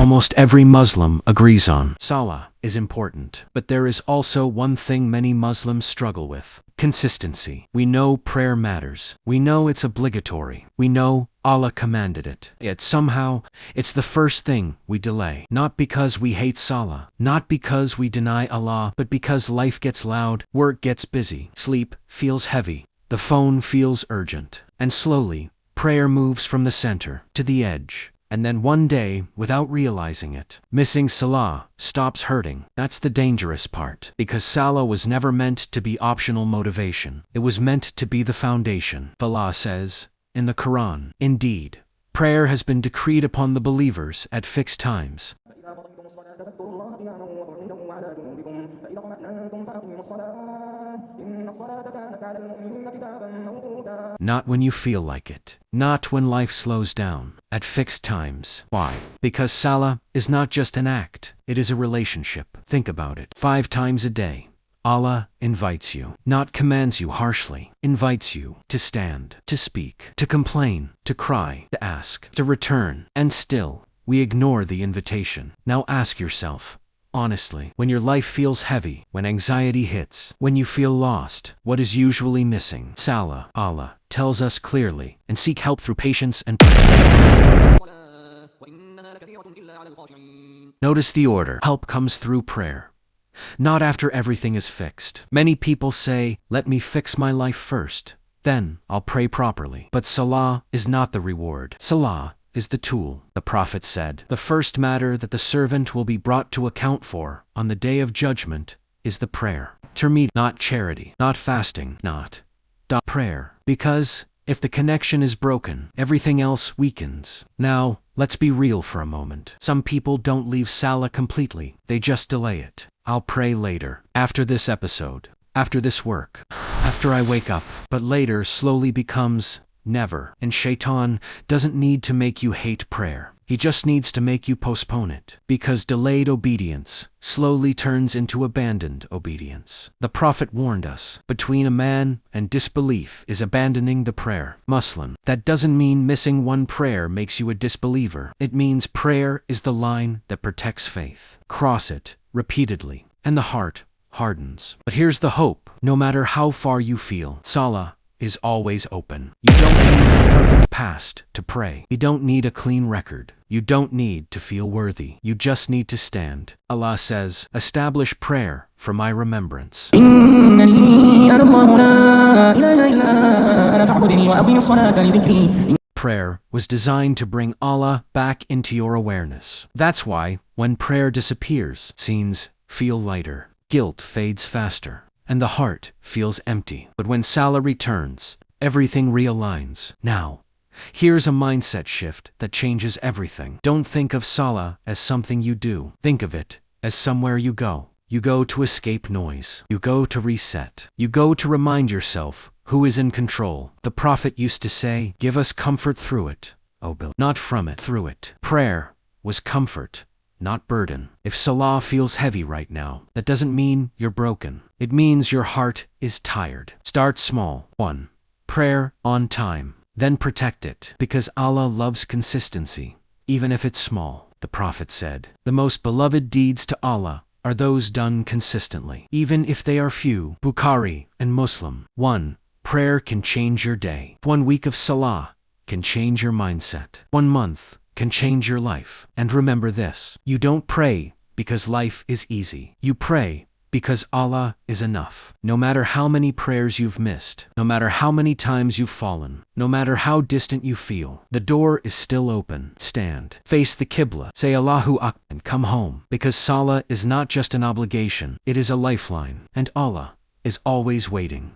almost every Muslim agrees on. Salah is important, but there is also one thing many Muslims struggle with: consistency. We know prayer matters. We know it's obligatory. We know Allah commanded it. Yet somehow, it's the first thing we delay. Not because we hate Salah, not because we deny Allah, but because life gets loud, work gets busy, sleep feels heavy, the phone feels urgent, and slowly, prayer moves from the center to the edge. And then one day, without realizing it, missing Salah stops hurting. That's the dangerous part. Because Salah was never meant to be optional motivation. It was meant to be the foundation. Allah says in the Qur'an, "Indeed, prayer has been decreed upon the believers at fixed times." Not when you feel like it. Not when life slows down. At fixed times. Why? Because Salah is not just an act. It is a relationship. Think about it. 5 times a day, Allah invites you, not commands you harshly, invites you to stand, to speak, to complain, to cry, to ask, to return. And still, we ignore the invitation. Now ask yourself, honestly, when your life feels heavy, when anxiety hits, when you feel lost, what is usually missing? Salah. Allah tells us clearly, and seek help through patience and notice the order. Help comes through prayer, not after everything is fixed. Many people say, let me fix my life first, then I'll pray properly. But Salah is not the reward. Salah is the tool. The Prophet said, the first matter that the servant will be brought to account for on the day of judgment is the prayer. Not charity, not fasting, not prayer. Because if the connection is broken, everything else weakens. Now, let's be real for a moment. Some people don't leave Salah completely, they just delay it. I'll pray later, after this episode, after this work, after I wake up. But later slowly becomes never. And Shaitan doesn't need to make you hate prayer. He just needs to make you postpone it. Because delayed obedience slowly turns into abandoned obedience. The Prophet warned us, between a man and disbelief is abandoning the prayer. Muslim, that doesn't mean missing one prayer makes you a disbeliever. It means prayer is the line that protects faith. Cross it repeatedly, and the heart hardens. But here's the hope. No matter how far you feel, Salah is always open. You don't need a perfect past to pray. You don't need a clean record. You don't need to feel worthy. You just need to stand. Allah says, establish prayer for my remembrance. Prayer was designed to bring Allah back into your awareness. That's why, when prayer disappears, scenes feel lighter, guilt fades faster, and the heart feels empty. But when Salah returns, everything realigns. Now, here's a mindset shift that changes everything. Don't think of Salah as something you do. Think of it as somewhere you go. You go to escape noise. You go to reset. You go to remind yourself who is in control. The Prophet used to say, give us comfort through it, O Bilal. Not from it, through it. Prayer was comfort, not burden. If Salah feels heavy right now, that doesn't mean you're broken. It means your heart is tired. Start small. 1. Prayer on time. Then protect it. Because Allah loves consistency, even if it's small. The Prophet said, the most beloved deeds to Allah are those done consistently, even if they are few. Bukhari and Muslim. 1. Prayer can change your day. 1 week of Salah can change your mindset. 1 month can change your life. And remember this, you don't pray because life is easy. You pray because Allah is enough. No matter how many prayers you've missed, no matter how many times you've fallen, no matter how distant you feel, the door is still open. Stand, face the Qibla, say Allahu Akbar, and come home. Because Salah is not just an obligation, it is a lifeline, and Allah is always waiting.